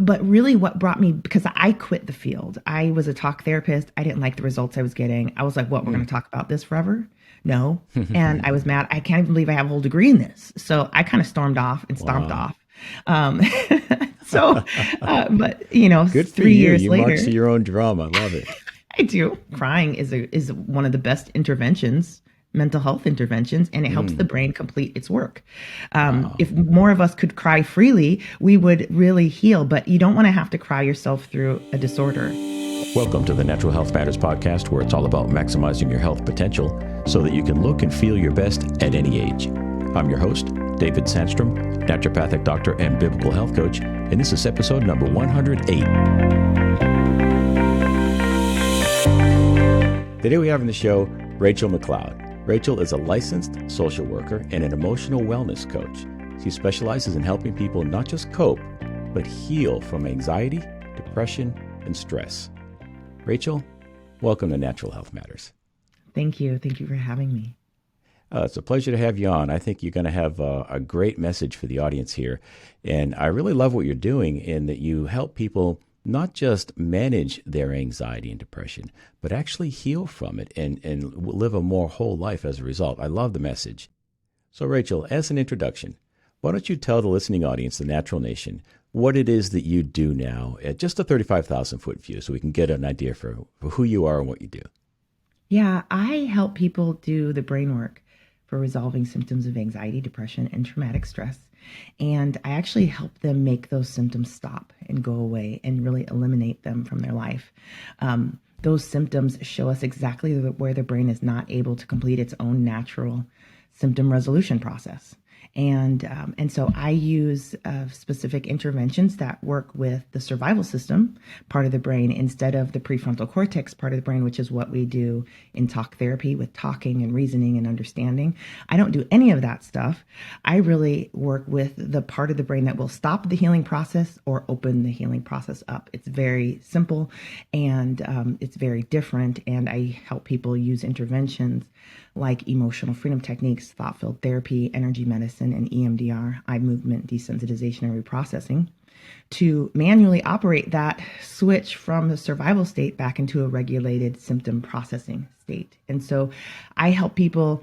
but really what brought me, because I quit the field. I was a talk therapist. I didn't like the results I was getting. I was like, what, we're going to talk about this forever? No. And I was mad. I can't even believe I have a whole degree in this. So I kind of stormed off and stomped Wow. off. Um, so, but you know, Good for three you. years You march later, to your own drum. I love it. I do. Crying is one of the best interventions, mental health interventions, and it helps the Mm, brain complete its work. wow. If more of us could cry freely, we would really heal. But you don't want to have to cry yourself through a disorder. Welcome to the Natural Health Matters podcast, where it's all about maximizing your health potential so that you can look and feel your best at any age. I'm your host, David Sandstrom, naturopathic doctor and biblical health coach, and this is episode number 108. Today we have on the show Rachel McLeod. Rachel is a licensed social worker and an emotional wellness coach. She specializes in helping people not just cope, but heal from anxiety, depression, and stress. Rachel, welcome to Natural Health Matters. Thank you. Thank you for having me. It's a pleasure to have you on. I think you're going to have a great message for the audience here. And I really love what you're doing in that you help people not just manage their anxiety and depression, but actually heal from it and live a more whole life as a result. I love the message. So, Rachel, as an introduction, why don't you tell the listening audience, the Natural Nation, what it is that you do now at just a 35,000-foot view so we can get an idea for who you are and what you do. Yeah, I help people do the brain work for resolving symptoms of anxiety, depression, and traumatic stress. And I actually help them make those symptoms stop and go away and really eliminate them from their life. Those symptoms show us exactly where the brain is not able to complete its own natural symptom resolution process. And so I use specific interventions that work with the survival system part of the brain instead of the prefrontal cortex part of the brain, which is what we do in talk therapy with talking and reasoning and understanding. I don't do any of that stuff. I really work with the part of the brain that will stop the healing process or open the healing process up. It's very simple and it's very different. And I help people use interventions like emotional freedom techniques, thought-filled therapy, energy medicine, and EMDR, eye movement desensitization and reprocessing, to manually operate that switch from the survival state back into a regulated symptom processing state. And so I help people's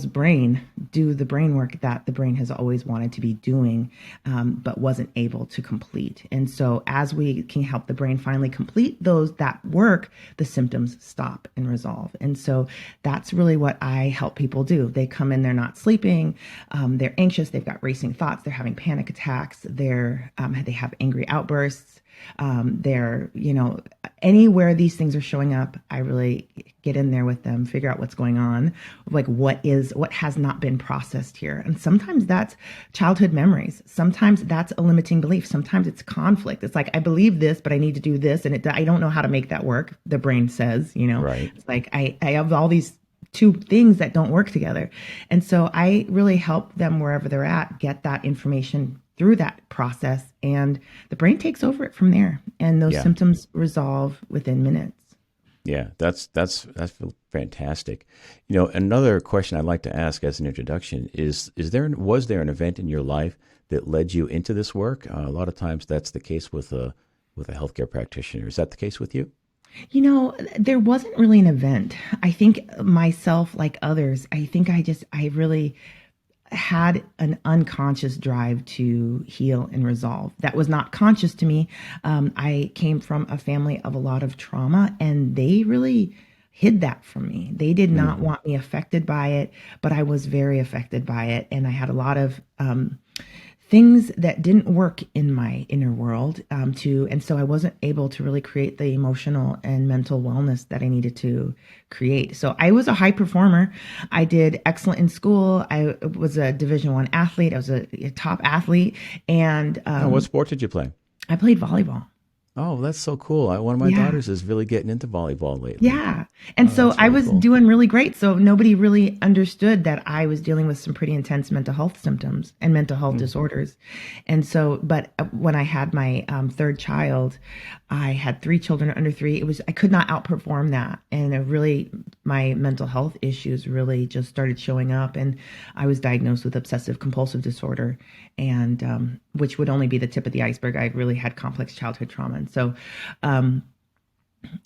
brain do the brain work that the brain has always wanted to be doing, but wasn't able to complete. And so as we can help the brain finally complete that work, the symptoms stop and resolve. And so that's really what I help people do. They come in, they're not sleeping, they're anxious, they've got racing thoughts, they're having panic attacks, they have angry outbursts. They're, anywhere these things are showing up, I really get in there with them, figure out what's going on, like what has not been processed here. And sometimes that's childhood memories. Sometimes that's a limiting belief. Sometimes it's conflict. It's like, I believe this, but I need to do this. And I don't know how to make that work. The brain says, Right. it's like, I have all these two things that don't work together. And so I really help them wherever they're at, get that information through that process, and the brain takes over it from there, and those Yeah. symptoms resolve within minutes. Yeah, that's fantastic. Another question I'd like to ask as an introduction was there an event in your life that led you into this work? A lot of times that's the case with a healthcare practitioner. Is that the case with you? There wasn't really an event. I think myself, like others, I really had an unconscious drive to heal and resolve that was not conscious to me. I came from a family of a lot of trauma, and they really hid that from me. They did not want me affected by it, but I was very affected by it. And I had a lot of things that didn't work in my inner world, and so I wasn't able to really create the emotional and mental wellness that I needed to create. So I was a high performer. I did excellent in school. I was a Division I athlete. I was a top athlete, and What sport did you play? I played volleyball. Oh, that's so cool. One of my Yeah. daughters is really getting into volleyball lately. Yeah. And Oh, so that's I really was cool. doing really great. So nobody really understood that I was dealing with some pretty intense mental health symptoms and mental health Mm. disorders. And so, but when I had my third child, I had three children under three. I could not outperform that. And it really, my mental health issues really just started showing up. And I was diagnosed with obsessive compulsive disorder, and which would only be the tip of the iceberg. I really had complex childhood trauma. And so, um,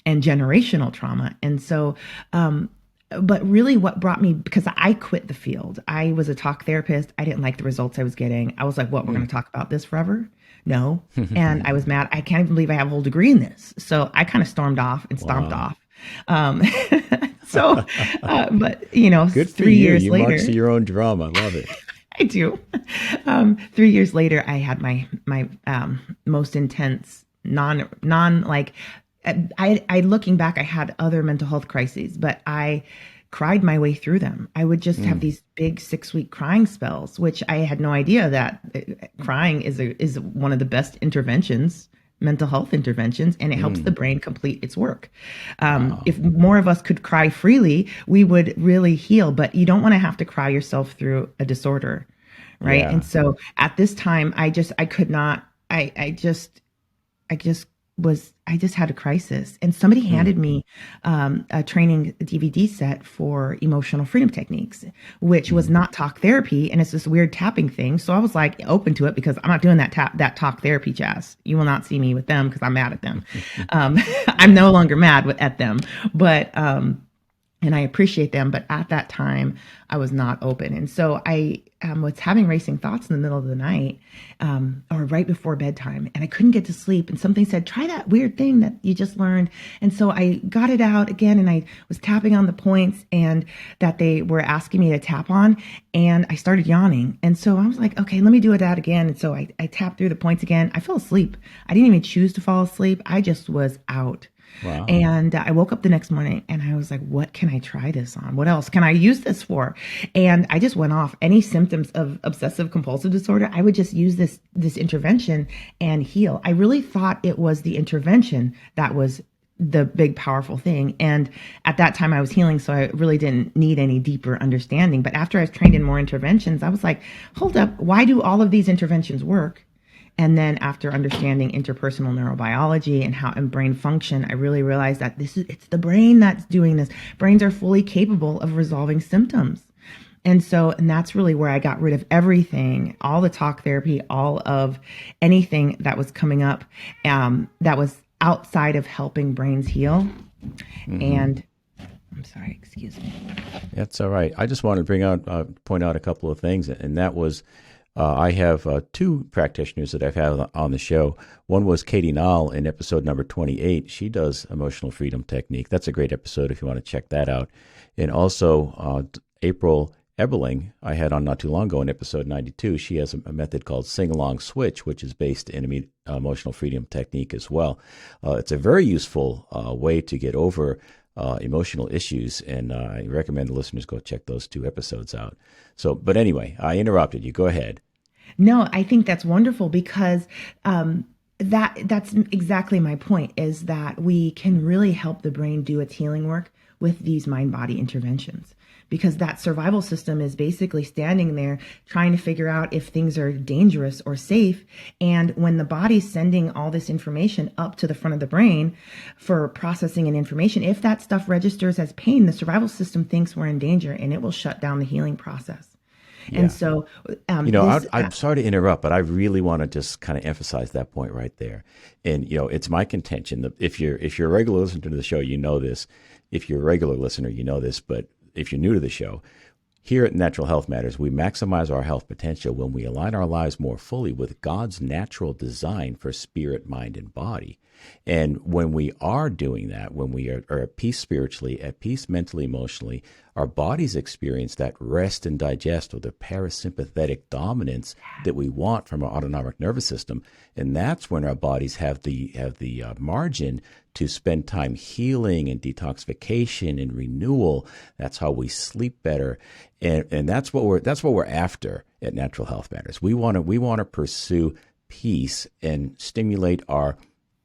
and generational trauma. And so, but really what brought me, because I quit the field, I was a talk therapist. I didn't like the results I was getting. I was like, what, we're going Mm. to talk about this forever? No. And I was mad. I can't even believe I have a whole degree in this. So I kind of stormed off and stomped Wow. off. Um, so, but you know, Good for three you. years You march to later, your own drum. I love it. I do. 3 years later, I had my most intense non like I looking back, I had other mental health crises, but I cried my way through them. I would just have Mm. these big 6 week crying spells, which I had no idea that crying is one of the best interventions, mental health interventions, and it helps the Mm. brain complete its work. Wow. If more of us could cry freely, we would really heal, but you don't want to have to cry yourself through a disorder, right? And Yeah. so at this time, I could not, I just I just had a crisis. And somebody Mm. handed me a training DVD set for emotional freedom techniques, which was Mm. not talk therapy. And it's this weird tapping thing. So I was like open to it because I'm not doing that talk therapy jazz. You will not see me with them because I'm mad at them. I'm no longer mad at them, but, and I appreciate them, but at that time I was not open. And so I was having racing thoughts in the middle of the night, or right before bedtime, and I couldn't get to sleep. And something said, try that weird thing that you just learned. And so I got it out again, and I was tapping on the points and that they were asking me to tap on, and I started yawning. And so I was like, okay, let me do it out again. And so I tapped through the points again. I fell asleep. I didn't even choose to fall asleep. I just was out. Wow. And I woke up the next morning and I was like, what can I try this on? What else can I use this for? And I just went off. Any symptoms of obsessive compulsive disorder, I would just use this intervention and heal. I really thought it was the intervention that was the big powerful thing. And at that time I was healing, so I really didn't need any deeper understanding. But after I was trained in more interventions, I was like, hold up, why do all of these interventions work? And then after understanding interpersonal neurobiology and how and brain function, I really realized that it's the brain that's doing this. Brains are fully capable of resolving symptoms. And that's really where I got rid of everything, all the talk therapy, all of anything that was coming up, that was outside of helping brains heal. Mm-hmm. And I'm sorry, excuse me. That's all right. I just wanted to point out a couple of things, and that was I have two practitioners that I've had on the show. One was Katie Nall in episode number 28. She does emotional freedom technique. That's a great episode if you want to check that out. And also April Eberling, I had on not too long ago in episode 92. She has a method called Sing Along Switch, which is based in emotional freedom technique as well. It's a very useful way to get over emotional issues, and I recommend the listeners go check those two episodes out. So, but anyway, I interrupted you. Go ahead. No, I think that's wonderful because that's exactly my point, is that we can really help the brain do its healing work with these mind-body interventions, because that survival system is basically standing there trying to figure out if things are dangerous or safe. And when the body's sending all this information up to the front of the brain for processing and information, if that stuff registers as pain, the survival system thinks we're in danger and it will shut down the healing process. And Yeah. so I'm sorry to interrupt, but I really want to just kind of emphasize that point right there. And it's my contention that if you're a regular listener to the show, you know this. If you're a regular listener, you know this. But if you're new to the show, here at Natural Health Matters, we maximize our health potential when we align our lives more fully with God's natural design for spirit, mind, and body. And when we are doing that, when we are at peace spiritually, at peace mentally, emotionally, our bodies experience that rest and digest, or the parasympathetic dominance that we want from our autonomic nervous system. And that's when our bodies have the margin to spend time healing and detoxification and renewal. That's how we sleep better, and that's what we're after at Natural Health Matters. We want to pursue peace and stimulate our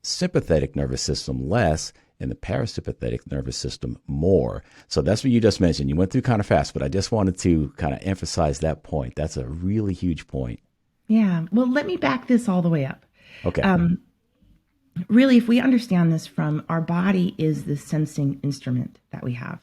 sympathetic nervous system less and the parasympathetic nervous system more. So that's what you just mentioned. You went through kind of fast, but I just wanted to kind of emphasize that point. That's a really huge point. Yeah. Well, let me back this all the way up. Okay. Really, if we understand this from our body is the sensing instrument that we have.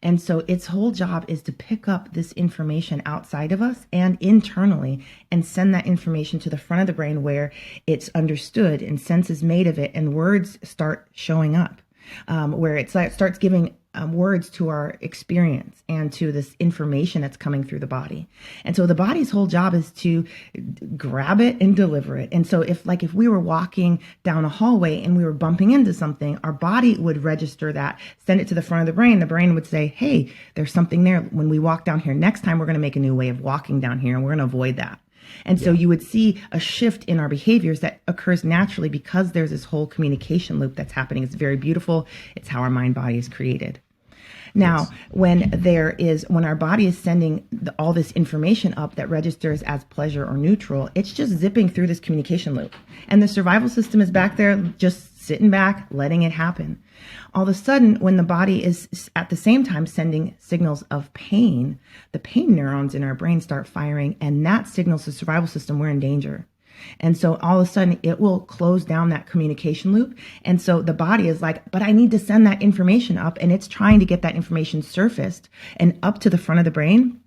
And so its whole job is to pick up this information outside of us and internally and send that information to the front of the brain where it's understood and sense is made of it and words start showing up, where it starts giving words to our experience and to this information that's coming through the body. And so the body's whole job is to grab it and deliver it. And so if we were walking down a hallway and we were bumping into something, our body would register that, send it to the front of the brain. The brain would say, hey, there's something there. When we walk down here next time, we're going to make a new way of walking down here and we're going to avoid that. And so you would see a shift in our behaviors that occurs naturally because there's this whole communication loop that's happening. It's very beautiful. It's how our mind body is created. Now, when our body is sending all this information up that registers as pleasure or neutral, it's just zipping through this communication loop. And the survival system is back there just sitting back, letting it happen. All of a sudden, when the body is at the same time sending signals of pain, the pain neurons in our brain start firing, and that signals the survival system we're in danger. And so all of a sudden it will close down that communication loop. And so the body is like, but I need to send that information up. And it's trying to get that information surfaced and up to the front of the brain.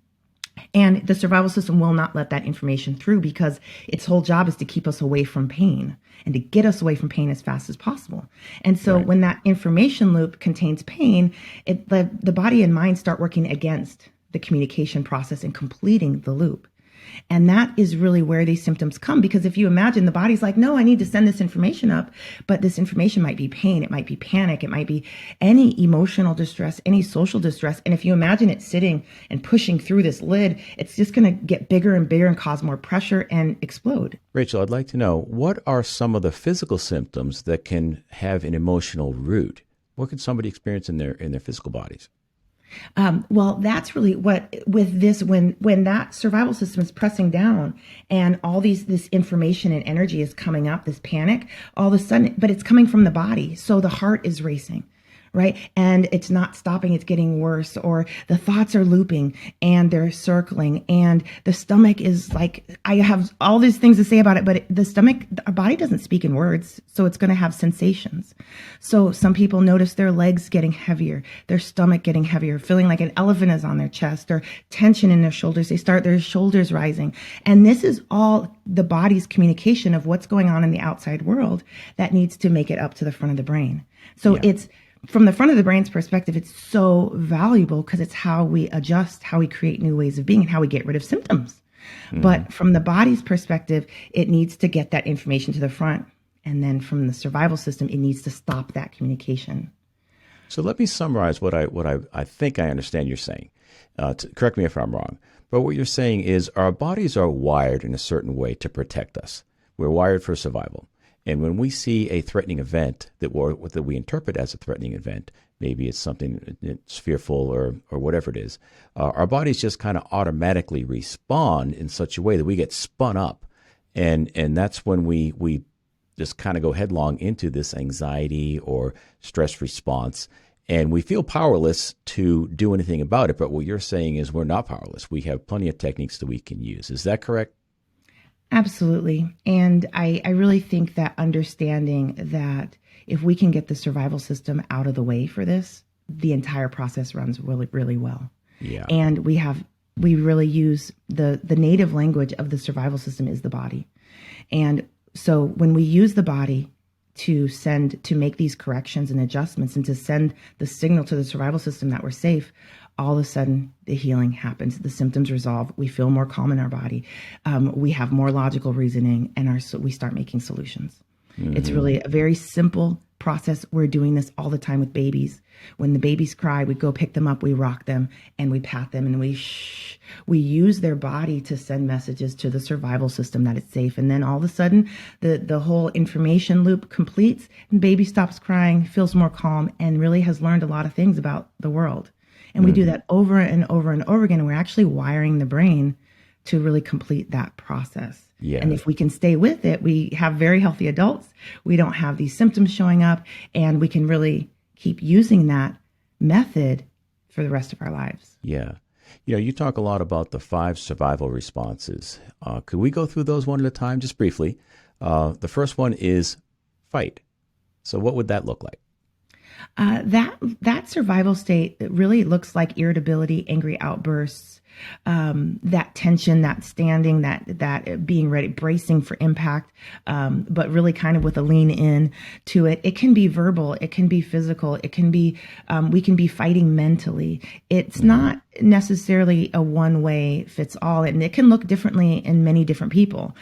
And the survival system will not let that information through because its whole job is to keep us away from pain and to get us away from pain as fast as possible. And so when that information loop contains pain, the body and mind start working against the communication process and completing the loop. And that is really where these symptoms come. Because if you imagine the body's like, no, I need to send this information up, but this information might be pain, it might be panic, it might be any emotional distress, any social distress. And if you imagine it sitting and pushing through this lid, it's just going to get bigger and bigger and cause more pressure and explode. Rachel, I'd like to know, what are some of the physical symptoms that can have an emotional root? What can somebody experience in their physical bodies? Well, that's really what with this, when that survival system is pressing down and all this information and energy is coming up, this panic, all of a sudden, but it's coming from the body. So the heart is racing, right? And it's not stopping, it's getting worse, or the thoughts are looping and they're circling, and the stomach is like, I have all these things to say about it, but the stomach, our body doesn't speak in words, so it's going to have sensations. So some people notice their legs getting heavier, their stomach getting heavier, feeling like an elephant is on their chest, or tension in their shoulders. They start their shoulders rising. And this is all the body's communication of what's going on in the outside world that needs to make it up to the front of the brain. So it's, from the front of the brain's perspective, it's so valuable because it's how we adjust, how we create new ways of being, and how we get rid of symptoms. But from the body's perspective, it needs to get that information to the front. And then from the survival system, it needs to stop that communication. So let me summarize what I think I understand you're saying. Correct me if I'm wrong. But what you're saying is our bodies are wired in a certain way to protect us. We're wired for survival. And when we see a threatening event that we interpret as a threatening event, maybe it's something that's fearful or whatever it is, our bodies just kind of automatically respond in such a way that we get spun up. And that's when we just kind of go headlong into this anxiety or stress response. And we feel powerless to do anything about it. But what you're saying is we're not powerless. We have plenty of techniques that we can use. Is that correct? Absolutely. And I really think that understanding that if we can get the survival system out of the way for this, the entire process runs really, really well. Yeah. And we really use the native language of the survival system is the body. And so when we use the body to make these corrections and adjustments and to send the signal to the survival system that we're safe, all of a sudden the healing happens, the symptoms resolve, we feel more calm in our body, we have more logical reasoning, and we start making solutions. Mm-hmm. It's really a very simple process. We're doing this all the time with babies. When the babies cry, we go pick them up, we rock them, and we pat them, and we use their body to send messages to the survival system that it's safe. And then all of a sudden, the whole information loop completes, and baby stops crying, feels more calm, and really has learned a lot of things about the world. And we do that over and over and over again. And we're actually wiring the brain to really complete that process. And Yeah. if we can stay with it, we have very healthy adults. We don't have these symptoms showing up, and we can really keep using that method for the rest of our lives. Yeah. You talk a lot about the 5 survival responses. Could we go through those one at a time, just briefly? The first one is fight. So, what would that look like? That survival state, it really looks like irritability, angry outbursts, that tension, that standing, that being ready, bracing for impact, but really kind of with a lean in to it. It can be verbal, it can be physical, it can be we can be fighting mentally. It's not necessarily a one way fits all, and it can look differently in many different people.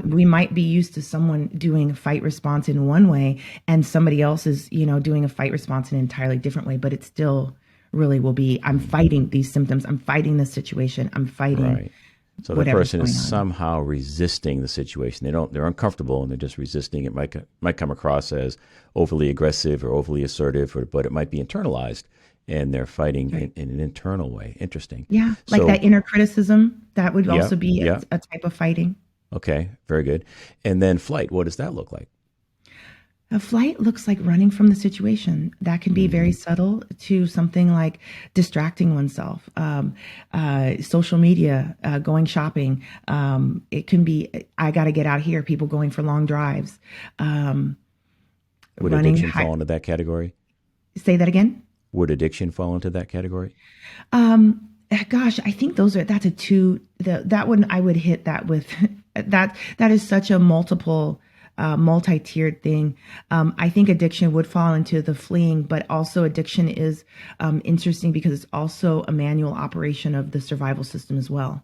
We might be used to someone doing a fight response in one way, and somebody else is, doing a fight response in an entirely different way, but it still really will be, I'm fighting these symptoms. I'm fighting this situation. I'm fighting Right. So the whatever's person going is on. somehow resisting the situation. They're uncomfortable and they're just resisting. It might come across as overly aggressive or overly assertive, but it might be internalized and they're fighting in an internal way. Interesting. Yeah. Like So, that inner criticism, that would yeah, also be yeah. a type of fighting. Okay, very good. And then flight, what does that look like? A flight looks like running from the situation. That can be very subtle to something like distracting oneself, social media, going shopping. It can be, I got to get out here, people going for long drives, Would running. addiction fall into that category? Say that again. Would addiction fall into that category? Gosh, I think that's a two, that one I would hit that with, that is such a multi-tiered thing. I think addiction would fall into the fleeing, but also addiction is interesting because it's also a manual operation of the survival system as well.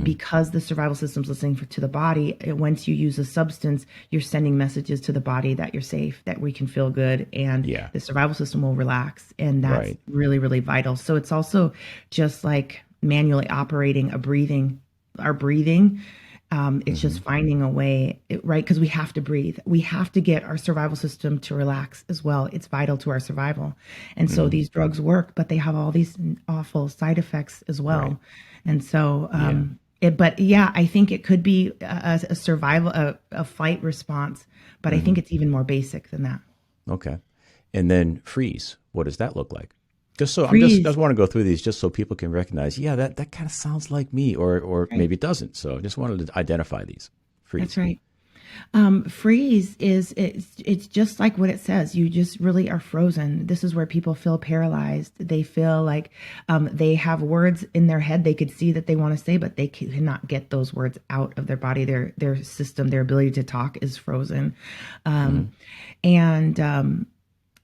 Because the survival system's listening to the body, once you use a substance, you're sending messages to the body that you're safe, that we can feel good, and the survival system will relax, and that's really, really vital. So it's also just like manually operating our breathing. It's just finding a way, right? Because we have to breathe. We have to get our survival system to relax as well. It's vital to our survival. And so these drugs work, but they have all these awful side effects as well. Right. And so, I think it could be a survival, a fight response, but I think it's even more basic than that. Okay. And then freeze, what does that look like? Just so Freeze. I just want to go through these just so people can recognize, that kind of sounds like me, or maybe it doesn't. So I just wanted to identify these. Freeze. That's right. Freeze it's just like what it says. You just really are frozen. This is where people feel paralyzed. They feel like they have words in their head they could see that they want to say, but they cannot get those words out of their body. Their system, their ability to talk is frozen.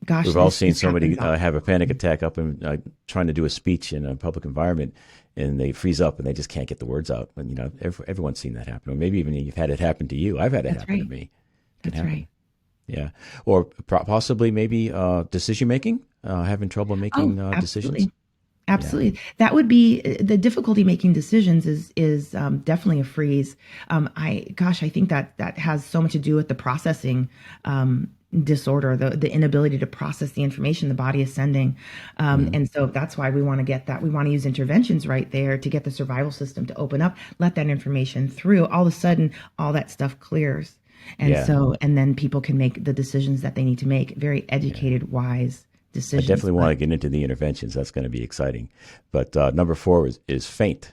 Gosh, we've all seen somebody have a panic attack up and trying to do a speech in a public environment, and they freeze up and they just can't get the words out. And everyone's seen that happen, or maybe even you've had it happen to you. I've had it happen to me. That's right. Yeah, or possibly maybe decision making, having trouble making decisions. Absolutely. Yeah. That would be the difficulty making decisions is definitely a freeze. I think that has so much to do with the processing disorder, the inability to process the information the body is sending. And so that's why we want to get that. We want to use interventions right there to get the survival system to open up, let that information through. All of a sudden, all that stuff clears. And then people can make the decisions that they need to make, very educated, wise decisions. I definitely want to get into the interventions. That's going to be exciting. But number 4 is faint.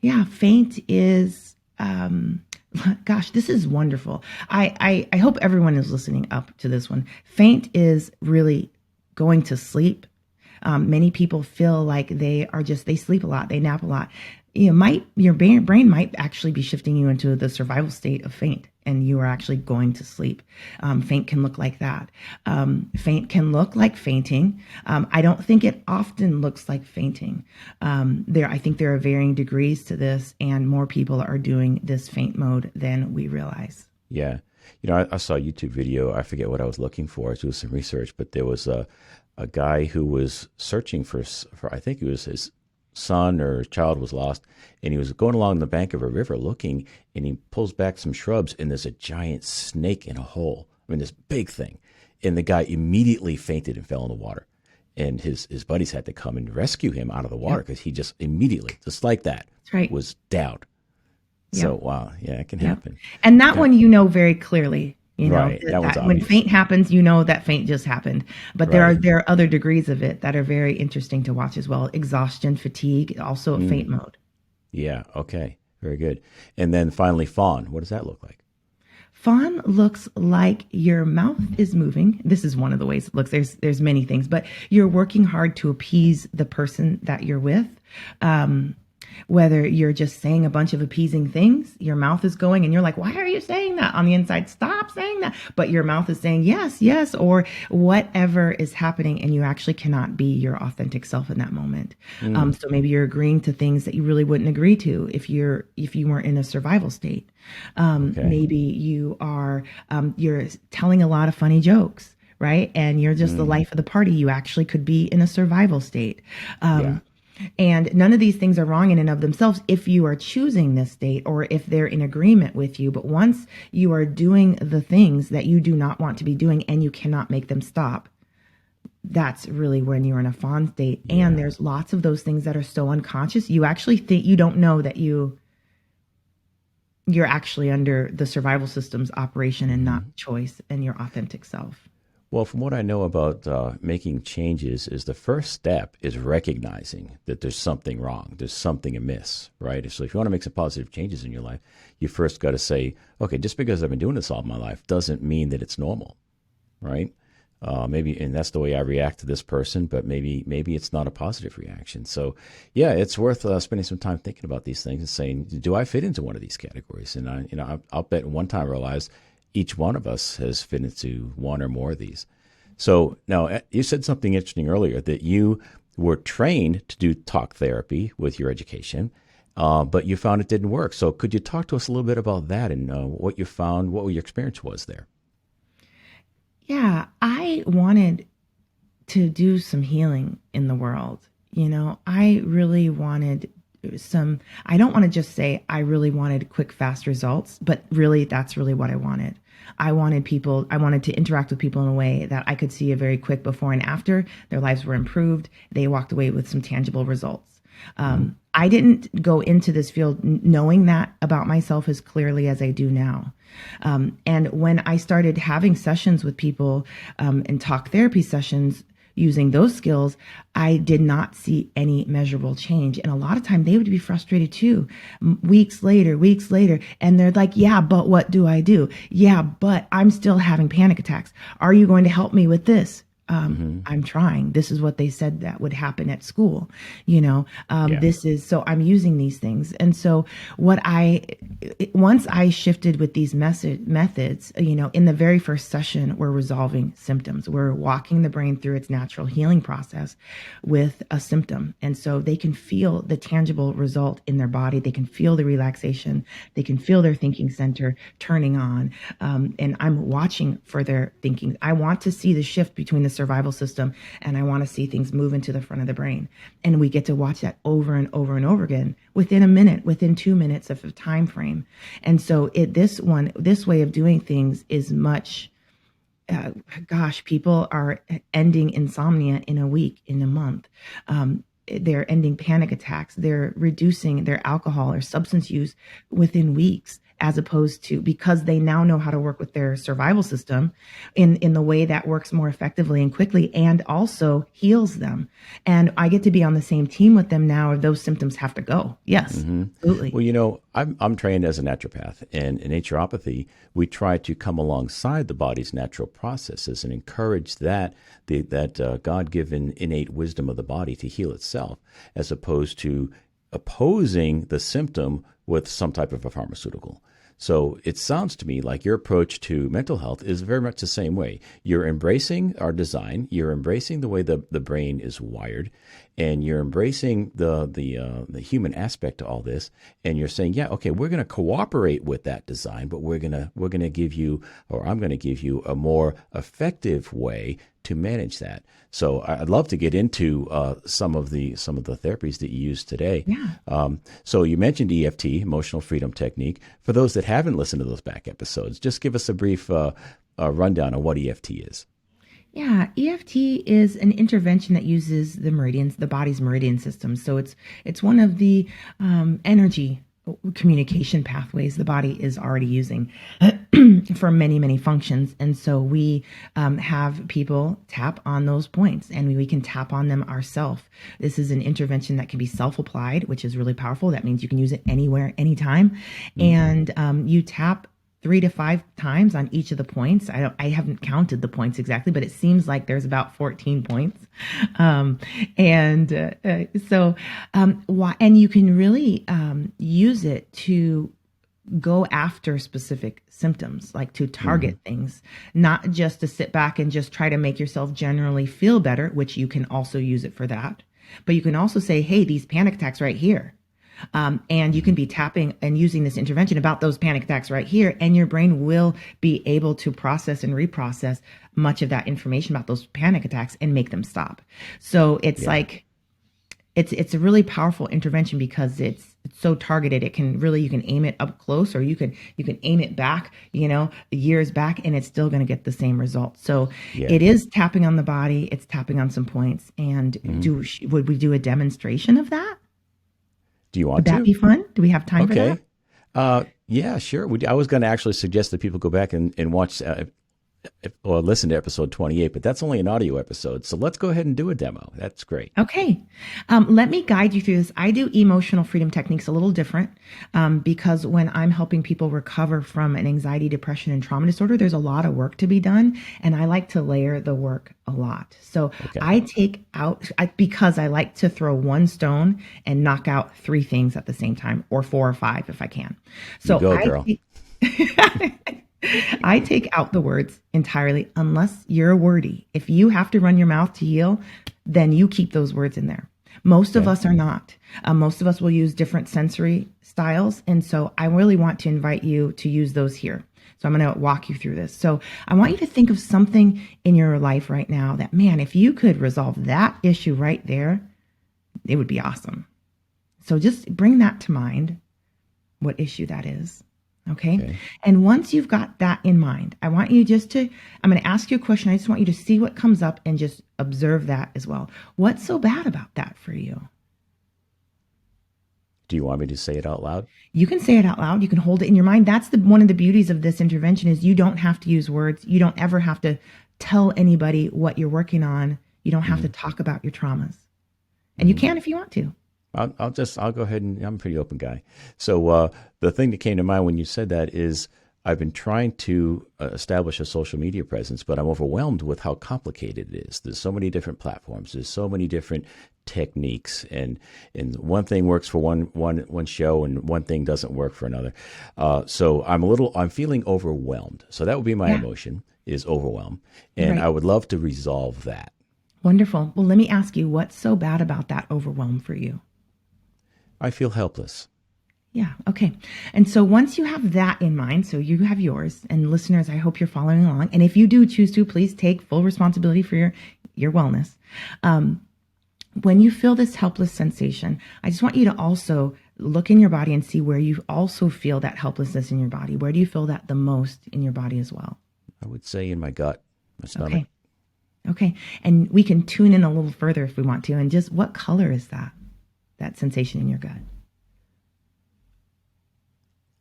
Yeah, faint is, gosh, this is wonderful. I hope everyone is listening up to this one. Faint is really going to sleep. Many people feel like they sleep a lot, they nap a lot. Your brain might actually be shifting you into the survival state of faint, and you are actually going to sleep. Faint can look like that. Faint can look like fainting. I don't think it often looks like fainting. I think there are varying degrees to this, and more people are doing this faint mode than we realize. Yeah. I saw a YouTube video. I forget what I was looking for. I was doing some research, but there was a guy who was searching for I think it was his son or child was lost, and he was going along the bank of a river looking, and he pulls back some shrubs, and there's a giant snake in a hole. I mean, this big thing. And the guy immediately fainted and fell in the water. And his buddies had to come and rescue him out of the water because he just immediately, just like that, was down. Yep. So, wow, yeah, it can Yep. happen. And that Now, one, very very clearly, right, that, that one's when obvious. faint happens, that faint just happened. But Right. there are other degrees of it that are very interesting to watch as well. Exhaustion, fatigue, also a faint Mm, mode. yeah, okay, very good. And then finally, fawn. What does that look like? Fawn looks like your mouth is moving. This is one of the ways it looks. There's many things, but you're working hard to appease the person that you're with. Um, Whether you're just saying a bunch of appeasing things, your mouth is going and you're like, why are you saying that? On the inside, stop saying that. But your mouth is saying yes, yes, or whatever is happening, and you actually cannot be your authentic self in that moment. Mm, So maybe you're agreeing to things that you really wouldn't agree to if you weren't in a survival state. okay. Maybe you are you're telling a lot of funny jokes, right? And you're just the Mm, life of the party. You actually could be in a survival state. yeah, And none of these things are wrong in and of themselves if you are choosing this state or if they're in agreement with you. But once you are doing the things that you do not want to be doing and you cannot make them stop, that's really when you're in a fawn state. And yeah. there's lots of those things that are so unconscious. You actually think you don't know that you're actually under the survival system's operation and not Hmm. choice and your authentic self. Well, from what I know about making changes, is the first step is recognizing that there's something wrong, there's something amiss, right? So if you want to make some positive changes in your life, you first got to say, okay, just because I've been doing this all my life doesn't mean that it's normal, right? Maybe, and that's the way I react to this person, but maybe it's not a positive reaction. So, yeah, it's worth spending some time thinking about these things and saying, do I fit into one of these categories? And I'll bet one time I realized each one of us has fit into one or more of these. So now you said something interesting earlier that you were trained to do talk therapy with your education, but you found it didn't work. So could you talk to us a little bit about that and what you found, what your experience was there? Yeah, I wanted to do some healing in the world. I really wanted I don't want to just say I really wanted quick, fast results, but really that's really what I wanted. I wanted to interact with people in a way that I could see a very quick before and after. Their lives were improved. They walked away with some tangible results. Mm, I didn't go into this field knowing that about myself as clearly as I do now. And when I started having sessions with people and talk therapy sessions using those skills, I did not see any measurable change. And a lot of time they would be frustrated too, weeks later. And they're like, yeah, but what do I do? Yeah, but I'm still having panic attacks. Are you going to help me with this? hmm. I'm trying. This is what they said that would happen at school. Yeah. This is so I'm using these things. And so once I shifted with these methods, in the very first session, we're resolving symptoms. We're walking the brain through its natural healing process with a symptom. And so they can feel the tangible result in their body. They can feel the relaxation. They can feel their thinking center turning on. And I'm watching for their thinking. I want to see the shift between the survival system and I want to see things move into the front of the brain. And we get to watch that over and over and over again within a minute, within 2 minutes of a time frame. And so this way of doing things is much, people are ending insomnia in a week, in a month. They're ending panic attacks. They're reducing their alcohol or substance use within weeks, as opposed to because they now know how to work with their survival system in the way that works more effectively and quickly and also heals them. And I get to be on the same team with them now, or those symptoms have to go. Yes, Hmm. absolutely. Well, I'm trained as a naturopath, and in naturopathy, we try to come alongside the body's natural processes and encourage that God-given innate wisdom of the body to heal itself, as opposed to opposing the symptom with some type of a pharmaceutical. So it sounds to me like your approach to mental health is very much the same way. You're embracing our design, you're embracing the way the brain is wired, and you're embracing the human aspect to all this, and you're saying, yeah, okay, we're going to cooperate with that design, but we're going to give you, or I'm going to give you a more effective way to manage that. So I'd love to get into some of the therapies that you use today. Yeah. So you mentioned EFT, emotional freedom technique. For those that haven't listened to those back episodes, just give us a brief rundown on what EFT is. Yeah, EFT is an intervention that uses the body's meridian system. So it's one of the energy communication pathways the body is already using for many, many functions. And so we have people tap on those points, and we can tap on them ourselves. This is an intervention that can be self-applied, which is really powerful. That means you can use it anywhere, anytime. And you tap 3 to 5 times on each of the points. I haven't counted the points exactly, but it seems like there's about 14 points. And you can really use it to go after specific symptoms, like to target things, not just to sit back and just try to make yourself generally feel better, which you can also use it for that. But you can also say, hey, these panic attacks right here. And you can be tapping and using this intervention about those panic attacks right here, and your brain will be able to process and reprocess much of that information about those panic attacks and make them stop. So it's like, it's a really powerful intervention because it's so targeted. It can really, you can aim it up close, or you can aim it back, years back, and it's still going to get the same result. So it is tapping on the body. It's tapping on some points. And would we do a demonstration of that? Do you want Would that to? be fun? Do we have time for that? Yeah, sure. I was going to actually suggest that people go back and watch or listen to episode 28, but that's only an audio episode. So let's go ahead and do a demo. That's great. Okay. Let me guide you through this. I do emotional freedom techniques a little different because when I'm helping people recover from an anxiety, depression, and trauma disorder, there's a lot of work to be done. And I like to layer the work a lot. So I take out, because I like to throw one stone and knock out 3 things at the same time, or 4 or 5 if I can. So you go, girl. I take out the words entirely, unless you're wordy. If you have to run your mouth to heal, then you keep those words in there. Most of us are not. Most of us will use different sensory styles. And so I really want to invite you to use those here. So I'm going to walk you through this. So I want you to think of something in your life right now that, man, if you could resolve that issue right there, it would be awesome. So just bring that to mind, what issue that is. Okay. And once you've got that in mind, I want you I'm going to ask you a question. I just want you to see what comes up and just observe that as well. What's so bad about that for you? Do you want me to say it out loud? You can say it out loud. You can hold it in your mind. That's one of the beauties of this intervention is you don't have to use words. You don't ever have to tell anybody what you're working on. You don't have to talk about your traumas. And you can if you want to. I'll go ahead and I'm a pretty open guy. So the thing that came to mind when you said that is I've been trying to establish a social media presence, but I'm overwhelmed with how complicated it is. There's so many different platforms. There's so many different techniques, and one thing works for one show, and one thing doesn't work for another. So I'm feeling overwhelmed. So that would be my emotion, is overwhelm, and I would love to resolve that. Wonderful. Well, let me ask you, what's so bad about that overwhelm for you? I feel helpless. Yeah. Okay. And so once you have that in mind, so you have yours, and listeners, I hope you're following along. And if you do choose to, please take full responsibility for your wellness. When you feel this helpless sensation, I just want you to also look in your body and see where you also feel that helplessness in your body. Where do you feel that the most in your body as well? I would say in my gut, my stomach. Okay. And we can tune in a little further if we want to. And just what color is that sensation in your gut?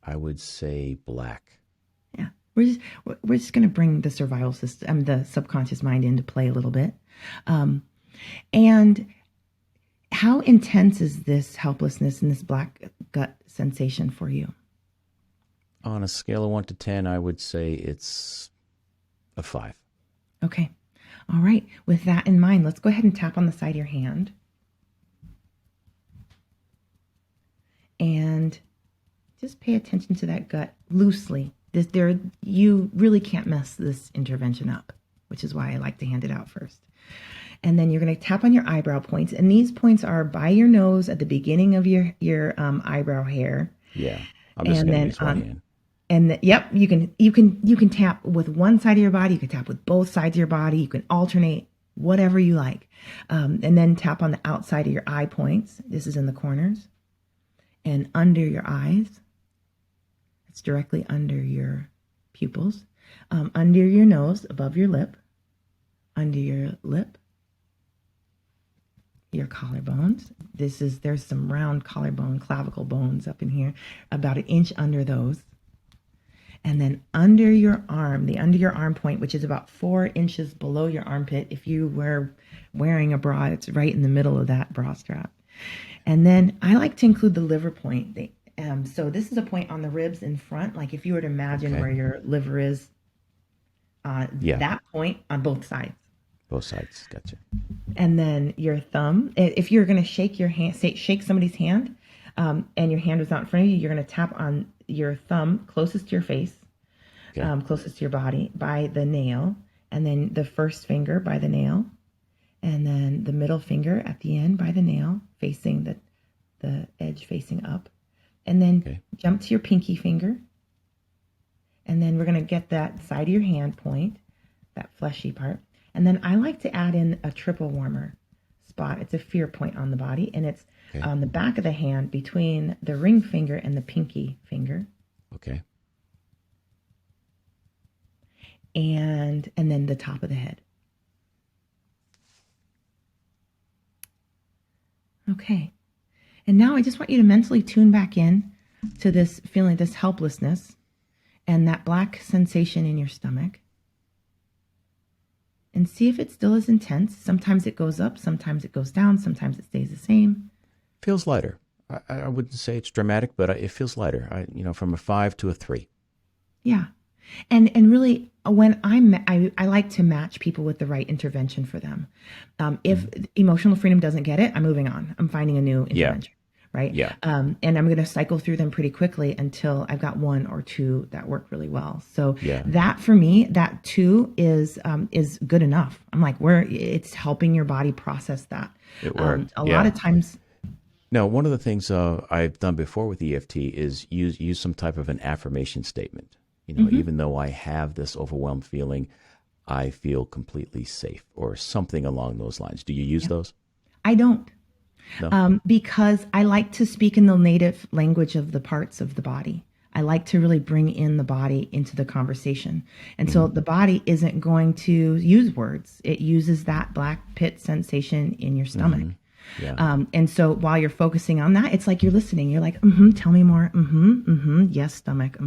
I would say black. Yeah. We're just going to bring the survival system, the subconscious mind into play a little bit. And how intense is this helplessness and this black gut sensation for you? On a scale of 1 to 10, I would say it's a 5. Okay. All right. With that in mind, let's go ahead and tap on the side of your hand. And just pay attention to that gut loosely. You really can't mess this intervention up, which is why I like to hand it out first. And then you're going to tap on your eyebrow points. And these points are by your nose at the beginning of your eyebrow hair. Yeah. I'm just going to use one hand. And you can tap with one side of your body. You can tap with both sides of your body. You can alternate, whatever you like. And then tap on the outside of your eye points. This is in the corners. And under your eyes. It's directly under your pupils. Under your nose, above your lip. Under your lip. your collarbones. There's some round collarbone, clavicle bones up in here, about an inch under those. And then under your arm, the under your arm point, which is about 4 inches below your armpit. If you were wearing a bra, it's right in the middle of that bra strap. And then I like to include the liver point. So this is a point on the ribs in front. Like if you were to imagine Okay. where your liver is, Yeah. that point on both sides. Both sides. Gotcha. And then your thumb. If you're going to shake your hand, shake somebody's hand, and your hand was out in front of you, you're going to tap on your thumb closest to your face, Okay. closest to your body by the nail, and then the first finger by the nail, and then the middle finger at the end by the nail, facing the edge facing up, and then Okay. jump to your pinky finger, and then we're going to get that side of your hand point, that fleshy part, and then I like to add in a triple warmer spot. It's a fear point on the body, and it's Okay. on the back of the hand between the ring finger and the pinky finger, Okay. and then the top of the head. Okay. And now I just want you to mentally tune back in to this feeling, this helplessness, and that black sensation in your stomach. And see if it still is intense. Sometimes it goes up, sometimes it goes down, sometimes it stays the same. Feels lighter. I wouldn't say it's dramatic, but it feels lighter. From a 5 to a 3. Yeah. And really, when I like to match people with the right intervention for them. If emotional freedom doesn't get it, I'm moving on. I'm finding a new intervention. Right. Yeah. And I'm going to cycle through them pretty quickly until I've got one or two that work really well. So Yeah. that for me, that too is good enough. I'm like, it's helping your body process that. It worked. A lot of times. Now, one of the things I've done before with EFT is use some type of an affirmation statement. Even though I have this overwhelmed feeling, I feel completely safe, or something along those lines. Do you use those? I don't. No. Because I like to speak in the native language of the parts of the body. I like to really bring in the body into the conversation. And so the body isn't going to use words. It uses that black pit sensation in your stomach. Yeah. And so while you're focusing on that, it's like you're listening. You're like, tell me more. Yes, stomach.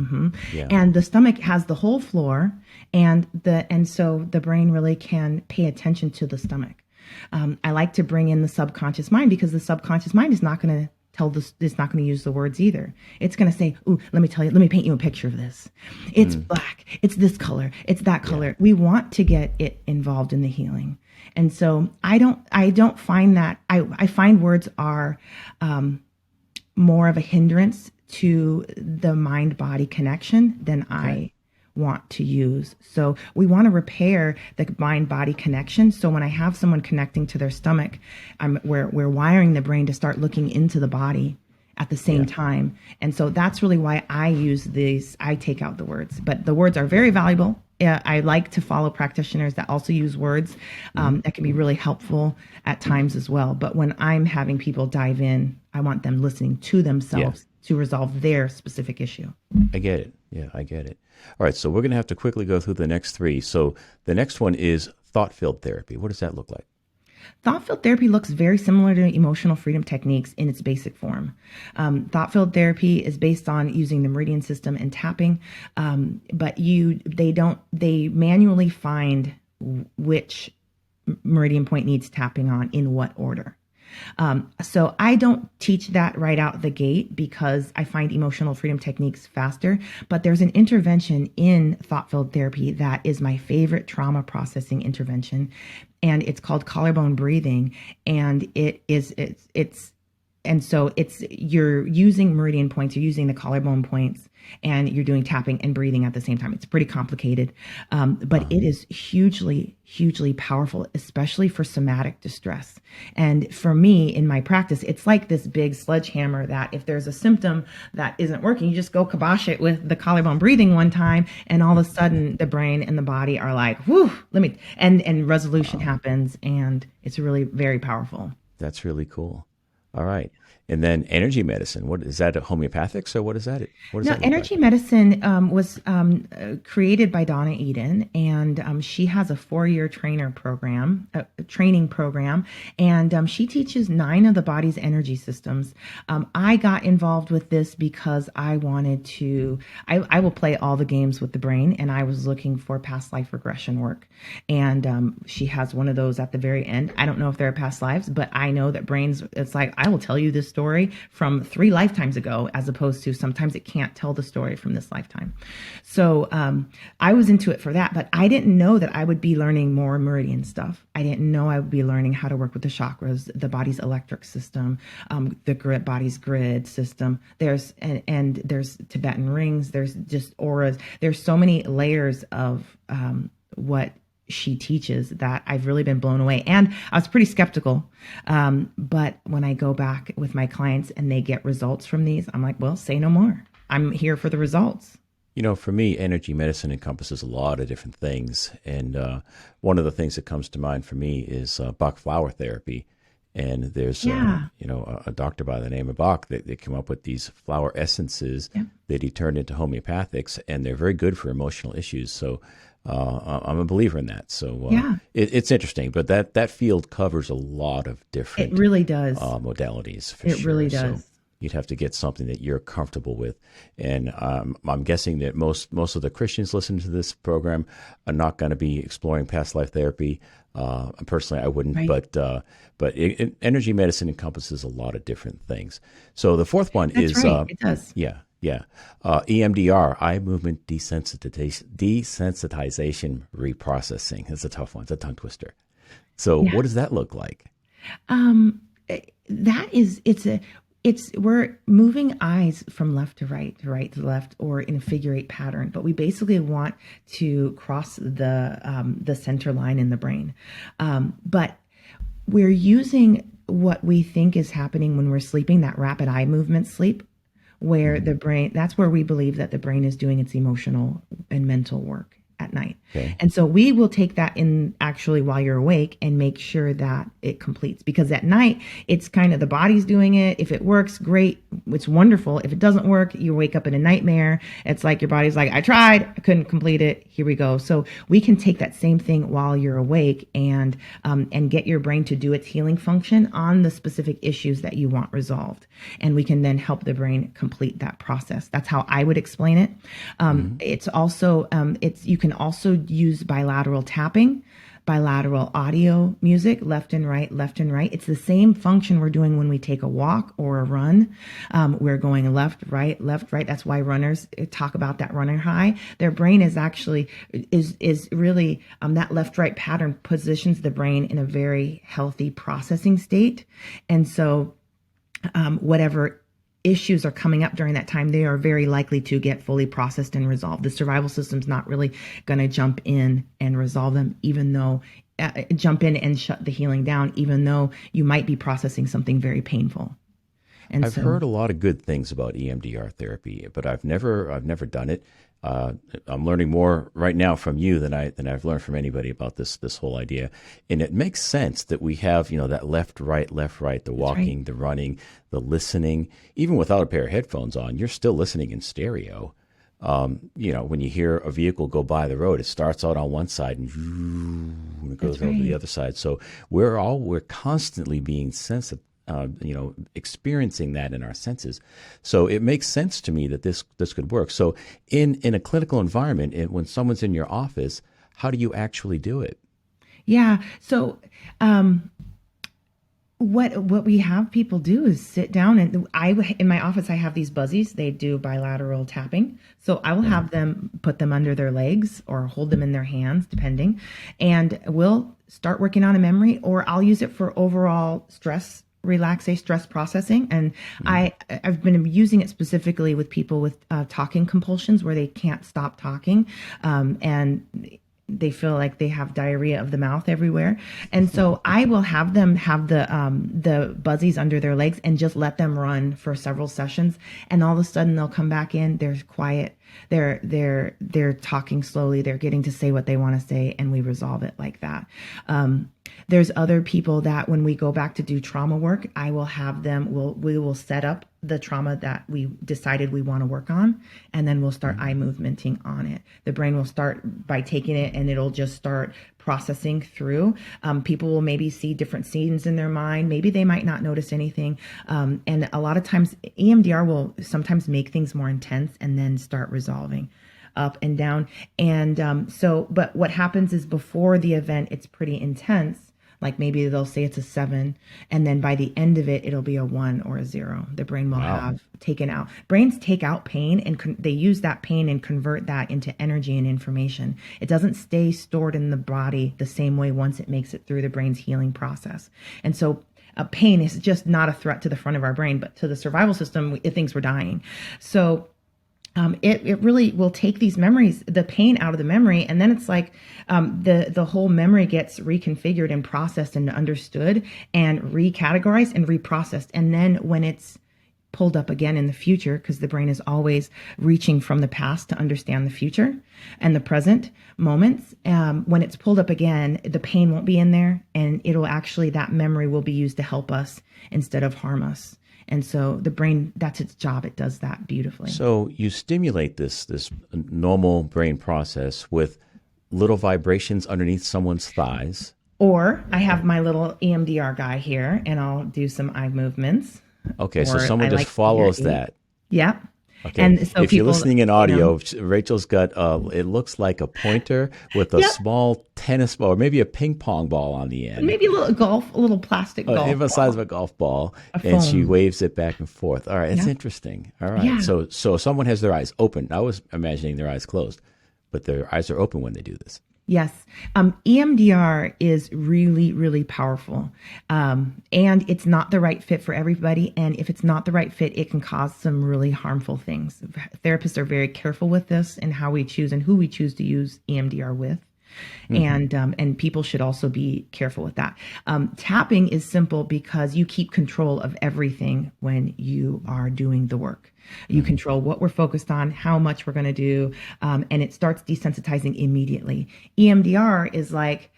Yeah. And the stomach has the whole floor, and so the brain really can pay attention to the stomach. I like to bring in the subconscious mind, because the subconscious mind is not going to it's not going to use the words either. It's going to say, ooh, let me paint you a picture of this. It's black. It's this color. It's that color. Yeah. We want to get it involved in the healing. And so I don't find that, I find words are more of a hindrance to the mind-body connection than I want to use. So we want to repair the mind-body connection. So when I have someone connecting to their stomach, we're wiring the brain to start looking into the body at the same time. And so that's really why I use these. I take out the words, but the words are very valuable. I like to follow practitioners that also use words. That can be really helpful at times as well. But when I'm having people dive in, I want them listening to themselves to resolve their specific issue. I get it. Yeah, I get it. All right, so we're going to have to quickly go through the next three. So the next one is thought-filled therapy. What does that look like? Thought-filled therapy looks very similar to emotional freedom techniques in its basic form. Thought-filled therapy is based on using the meridian system and tapping, but they manually find which meridian point needs tapping on in what order. So I don't teach that right out the gate, because I find emotional freedom techniques faster, but there's an intervention in thought-filled therapy that is my favorite trauma processing intervention, and it's called collarbone breathing. And you're using meridian points, you're using the collarbone points, and you're doing tapping and breathing at the same time. It's pretty complicated, but it is hugely, hugely powerful, especially for somatic distress. And for me, in my practice, it's like this big sledgehammer that if there's a symptom that isn't working, you just go kibosh it with the collarbone breathing one time, and all of a sudden the brain and the body are like, whew, and resolution happens, and it's really very powerful. That's really cool. All right. And then energy medicine. What is that? Homeopathics, or what is that? What does No, that look like? energy medicine was created by Donna Eden, and she has a 4-year training program, and she teaches 9 of the body's energy systems. I got involved with this because I wanted to. I will play all the games with the brain, and I was looking for past life regression work, and she has one of those at the very end. I don't know if there are past lives, but I know that brains. It's like I will tell you this story from 3 lifetimes ago, as opposed to sometimes it can't tell the story from this lifetime. So I was into it for that, but I didn't know that I would be learning more meridian stuff. I didn't know I would be learning how to work with the chakras, the body's electric system, the body's grid system. And there's Tibetan rings. There's just auras. There's so many layers of what she teaches that I've really been blown away. And I was pretty skeptical. But when I go back with my clients and they get results from these, I'm like, well, say no more. I'm here for the results. For me, energy medicine encompasses a lot of different things. And one of the things that comes to mind for me is Bach flower therapy. And there's, Yeah. a doctor by the name of Bach that came up with these flower essences Yeah. that he turned into homeopathics, and they're very good for emotional issues. So I'm a believer in that. So Yeah. it's interesting, but that field covers a lot of It different really does. modalities for It sure. really So does. you'd have to get something that you're comfortable with. And I'm guessing that most of the Christians listening to this program are not going to be exploring past life therapy. Personally, I wouldn't, Right. but energy medicine encompasses a lot of different things. So the fourth one That's is right. It does. yeah, EMDR, eye movement desensitization reprocessing. It's a tough one. It's a tongue twister. So Yeah. what does that look like? That is, we're moving eyes from left to right to left, or in a figure 8 pattern, but we basically want to cross the center line in the brain. But we're using what we think is happening when we're sleeping, that rapid eye movement sleep, where the brain, that's where we believe that the brain is doing its emotional and mental work at night. Okay. And so we will take that in actually while you're awake and make sure that it completes, because at night it's kind of the body's doing it. If it works, great. It's wonderful. If it doesn't work, you wake up in a nightmare. It's like your body's like, I tried, I couldn't complete it. Here we go. So we can take that same thing while you're awake and get your brain to do its healing function on the specific issues that you want resolved. And we can then help the brain complete that process. That's how I would explain it. It's also, you can also use bilateral tapping, bilateral audio music, left and right, left and right. It's the same function we're doing when we take a walk or a run. We're going left, right, left, right. That's why runners talk about that runner high. Their brain is actually, is really, that left, right pattern positions the brain in a very healthy processing state. And so whatever issues are coming up during that time, they are very likely to get fully processed and resolved. The survival system's not really going to jump in and resolve them, even though jump in and shut the healing down, even though you might be processing something very painful. And I've heard a lot of good things about EMDR therapy, but I've never done it. I'm learning more right now from you than I've learned from anybody about this whole idea. And it makes sense that we have, that left, right, the walking, right. the running, the listening. Even without a pair of headphones on, you're still listening in stereo. When you hear a vehicle go by the road, it starts out on one side and it goes That's right. over the other side. So we're constantly being sensitive. Experiencing that in our senses. So it makes sense to me that this could work. So in a clinical environment, when someone's in your office, how do you actually do it? Yeah. So what we have people do is sit down, and in my office I have these buzzies. They do bilateral tapping. So I will have them put them under their legs or hold them in their hands, depending, and we'll start working on a memory, or I'll use it for overall relaxation, stress processing. And I've been using it specifically with people with talking compulsions, where they can't stop talking, and they feel like they have diarrhea of the mouth everywhere. And so I will have them have the buzzies under their legs and just let them run for several sessions. And all of a sudden they'll come back in, they're quiet. They're talking slowly. They're getting to say what they want to say, and we resolve it like that. There's other people that when we go back to do trauma work, I will have them, we will set up the trauma that we decided we want to work on, and then we'll start eye movementing on it. The brain will start by taking it and it'll just start processing through. People will maybe see different scenes in their mind. Maybe they might not notice anything. And a lot of times EMDR will sometimes make things more intense and then start resolving up and down. And but what happens is before the event, it's pretty intense. Like maybe they'll say it's a 7, and then by the end of it, it'll be a 1 or a 0. The brain will have taken out. Brains take out pain, and they use that pain and convert that into energy and information. It doesn't stay stored in the body the same way once it makes it through the brain's healing process. And so pain is just not a threat to the front of our brain, but to the survival system, it thinks we're dying. So it really will take these memories, the pain out of the memory, and then it's like the whole memory gets reconfigured and processed and understood and recategorized and reprocessed. And then when it's pulled up again in the future, because the brain is always reaching from the past to understand the future and the present moments, when it's pulled up again, the pain won't be in there, and it'll actually, that memory will be used to help us instead of harm us. And so the brain, that's its job. It does that beautifully. So you stimulate this normal brain process with little vibrations underneath someone's thighs. Or I have my little EMDR guy here, and I'll do some eye movements. Okay, so someone just follows that. Yeah. Okay. And so if you're listening in audio, Rachel's got it looks like a pointer with a small tennis ball or maybe a ping pong ball on the end. Maybe a little plastic golf ball. The size of a golf ball, and she waves it back and forth. All right, it's interesting. All right, so someone has their eyes open. I was imagining their eyes closed, but their eyes are open when they do this. Yes. EMDR is really, really powerful. And it's not the right fit for everybody. And if it's not the right fit, it can cause some really harmful things. Therapists are very careful with this and how we choose and who we choose to use EMDR with. And people should also be careful with that. Tapping is simple because you keep control of everything when you are doing the work. You control what we're focused on, how much we're going to do, and it starts desensitizing immediately. EMDR is like,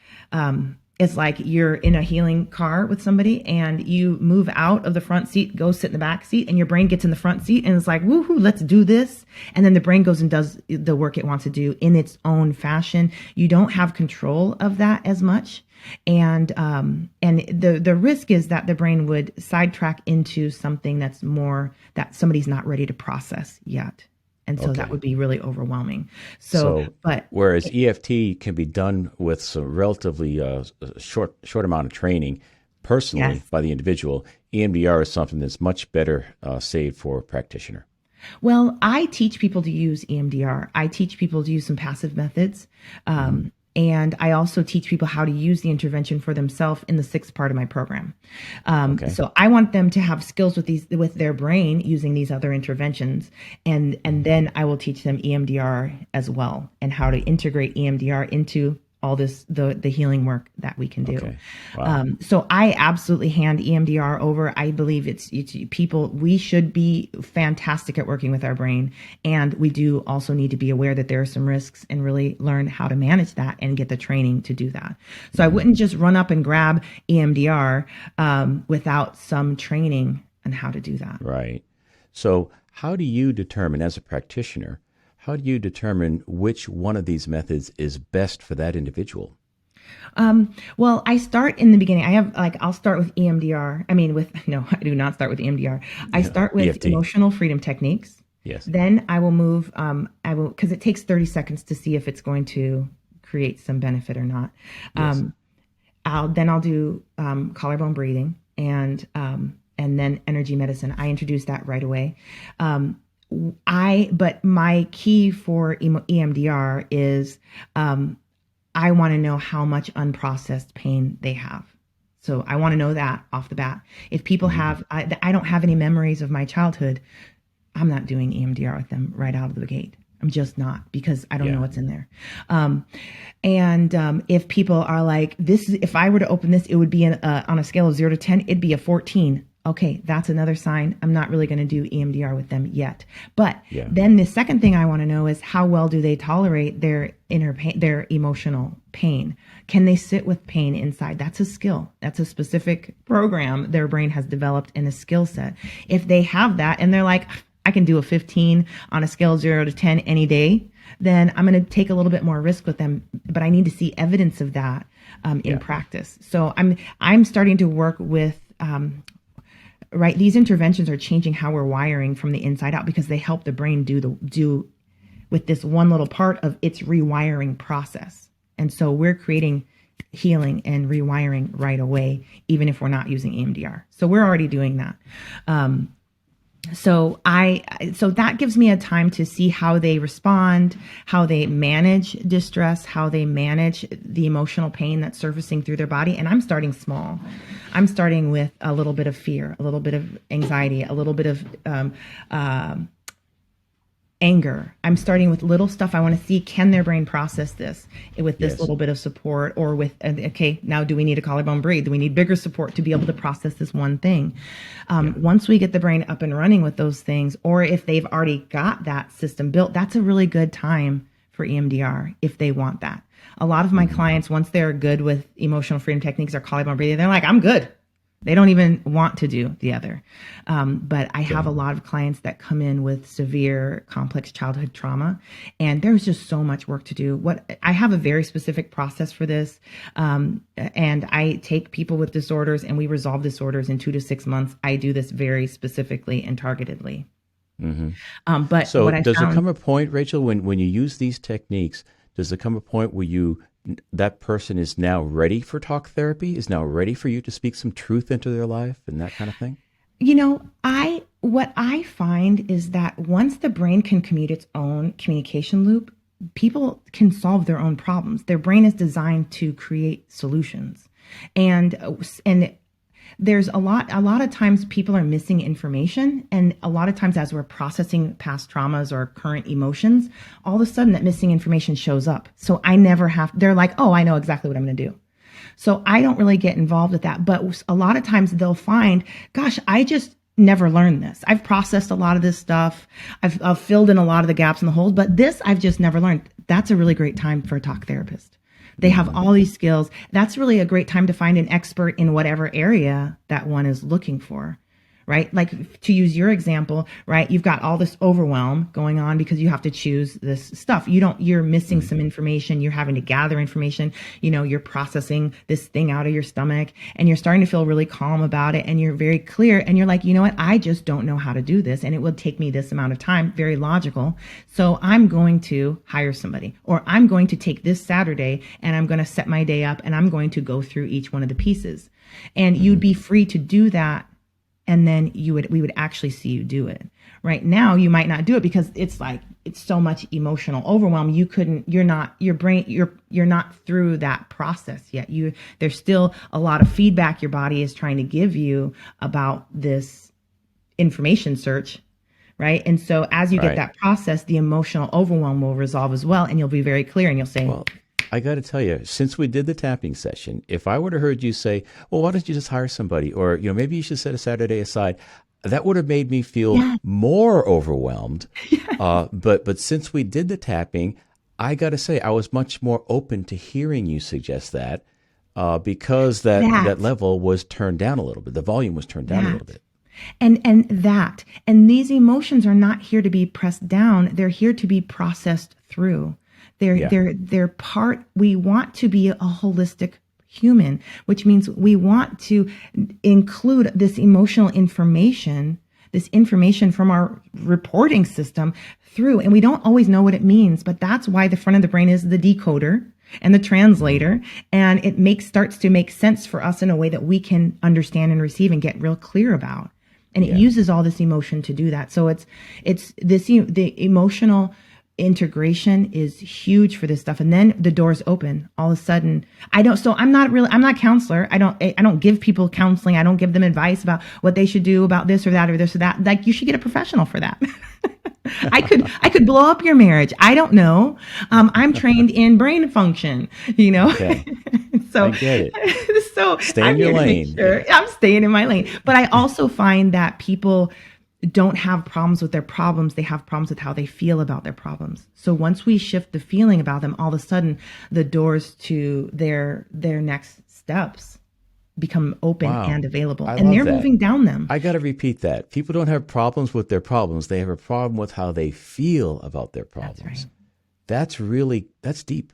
it's like you're in a healing car with somebody and you move out of the front seat, go sit in the back seat, and your brain gets in the front seat and it's like, woohoo, let's do this. And then the brain goes and does the work it wants to do in its own fashion. You don't have control of that as much. And the risk is that the brain would sidetrack into something that's more that somebody's not ready to process yet. And so that would be really overwhelming. But whereas EFT can be done with some relatively short amount of training personally by the individual, EMDR is something that's much better saved for a practitioner. Well, I teach people to use EMDR. I teach people to use some passive methods. And I also teach people how to use the intervention for themselves in the 6th part of my program. So I want them to have skills with their brain using these other interventions. And then I will teach them EMDR as well and how to integrate EMDR into all this, the healing work that we can do. Okay. Wow. So I absolutely hand EMDR over. I believe it's people, we should be fantastic at working with our brain. And we do also need to be aware that there are some risks and really learn how to manage that and get the training to do that. So I wouldn't just run up and grab EMDR without some training on how to do that. Right. So how do you determine as a practitioner, how do you determine which one of these methods is best for that individual? Well, I start in the beginning. I'll start with EMDR. I do not start with EMDR. I start with EFT. Emotional freedom techniques. Yes. Then I will move, because it takes 30 seconds to see if it's going to create some benefit or not. Yes. I'll do collarbone breathing and then energy medicine. I introduce that right away. But my key for EMDR is I want to know how much unprocessed pain they have. So I want to know that off the bat. If people have, I don't have any memories of my childhood, I'm not doing EMDR with them right out of the gate. I'm just not, because I don't know what's in there. If people are like, if I were to open this, it would be on a scale of 0 to 10, it'd be a 14. Okay, that's another sign. I'm not really going to do EMDR with them yet. But Yeah. then the second thing I want to know is how well do they tolerate their inner pain, their emotional pain? Can they sit with pain inside? That's a skill. That's a specific program their brain has developed in a skill set. If they have that and they're like, I can do a 15 on a scale of 0 to 10 any day, then I'm going to take a little bit more risk with them. But I need to see evidence of that in practice. So I'm starting to work with right, these interventions are changing how we're wiring from the inside out because they help the brain do with this one little part of its rewiring process. And so we're creating healing and rewiring right away, even if we're not using EMDR. So we're already doing that. So that gives me a time to see how they respond, how they manage distress, how they manage the emotional pain that's surfacing through their body. And I'm starting small. I'm starting with a little bit of fear, a little bit of anxiety, a little bit of anger. I'm starting with little stuff. I want to see, can their brain process this with this little bit of support, or with, okay, now do we need a collarbone breathe? Do we need bigger support to be able to process this one thing? Once we get the brain up and running with those things, or if they've already got that system built, that's a really good time for EMDR if they want that. A lot of my clients, once they're good with emotional freedom techniques or collarbone breathing, they're like, I'm good. They don't even want to do the other. But I have a lot of clients that come in with severe complex childhood trauma, and there's just so much work to do. I have a very specific process for this. And I take people with disorders and we resolve disorders in 2 to 6 months. I do this very specifically and targetedly. But So what I does found, there come a point, Rachel, when you use these techniques, does there come a point where that person is now ready for talk therapy, is now ready for you to speak some truth into their life and that kind of thing? What I find is that once the brain can commute its own communication loop, people can solve their own problems. Their brain is designed to create solutions. And there's a lot of times people are missing information. And a lot of times as we're processing past traumas or current emotions, all of a sudden that missing information shows up. So they're like, oh, I know exactly what I'm going to do. So I don't really get involved with that. But a lot of times they'll find, gosh, I just never learned this. I've processed a lot of this stuff. I've filled in a lot of the gaps and the holes, but this I've just never learned. That's a really great time for a talk therapist. They have all these skills. That's really a great time to find an expert in whatever area that one is looking for, right? Like, to use your example, right? You've got all this overwhelm going on because you have to choose this stuff. You're missing some information. You're having to gather information. You're processing this thing out of your stomach and you're starting to feel really calm about it. And you're very clear. And you're like, you know what? I just don't know how to do this. And it would take me this amount of time. Very logical. So I'm going to hire somebody, or I'm going to take this Saturday and I'm going to set my day up and I'm going to go through each one of the pieces. And you'd be free to do that. And then we would actually see you do it. Right now, you might not do it because it's so much emotional overwhelm. You're not through that process yet. There's still a lot of feedback your body is trying to give you about this information search. Right. And so as you get that process, the emotional overwhelm will resolve as well. And you'll be very clear and you'll say, well, I got to tell you, since we did the tapping session, if I would have heard you say, well, why don't you just hire somebody? Or, maybe you should set a Saturday aside. That would have made me feel more overwhelmed. But since we did the tapping, I got to say, I was much more open to hearing you suggest that because that level was turned down a little bit. The volume was turned down a little bit. And these emotions are not here to be pressed down. They're here to be processed through. They're part, we want to be a holistic human, which means we want to include this emotional information, this information from our reporting system through, and we don't always know what it means, but that's why the front of the brain is the decoder and the translator, and it starts to make sense for us in a way that we can understand and receive and get real clear about. And it uses all this emotion to do that. So the emotional integration is huge for this stuff. And then the doors open all of a sudden. I'm not a counselor. I don't give people counseling. I don't give them advice about what they should do about this or that or this or that. Like, you should get a professional for that. I could blow up your marriage. I don't know. I'm trained in brain function, Okay. I So, get it. so Stay in I'm your here to make lane. sure I'm staying in my lane. But I also find that people don't have problems with their problems. They have problems with how they feel about their problems. So once we shift the feeling about them, all of a sudden the doors to their next steps become open Wow. and available, I and love they're that. moving down them. I got to repeat that. People don't have problems with their problems. They have a problem with how they feel about their That's right. problems. That's deep.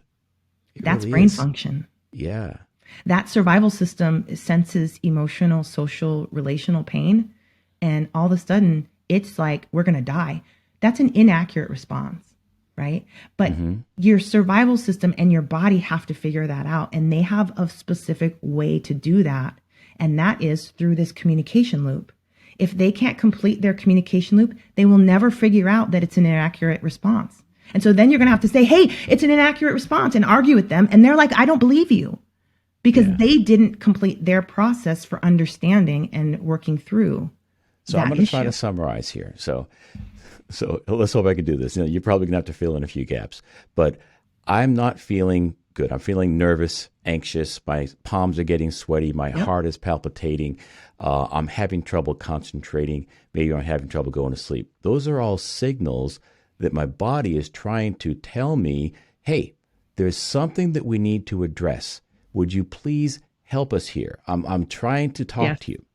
It That's really brain is. function. Yeah. That survival system senses emotional, social, relational pain. And all of a sudden, it's like, we're going to die. That's an inaccurate response, right? But your survival system and your body have to figure that out. And they have a specific way to do that. And that is through this communication loop. If they can't complete their communication loop, they will never figure out that it's an inaccurate response. And so then you're going to have to say, hey, it's an inaccurate response, and argue with them. And they're like, I don't believe you, because Yeah. they didn't complete their process for understanding and working through So I'm that going to try issue. to summarize here. So let's hope I can do this. You're probably going to have to fill in a few gaps, but I'm not feeling good. I'm feeling nervous, anxious. My palms are getting sweaty. My Yep. heart is palpitating. I'm having trouble concentrating. Maybe I'm having trouble going to sleep. Those are all signals that my body is trying to tell me, hey, there's something that we need to address. Would you please help us here? I'm trying to talk Yes. to you.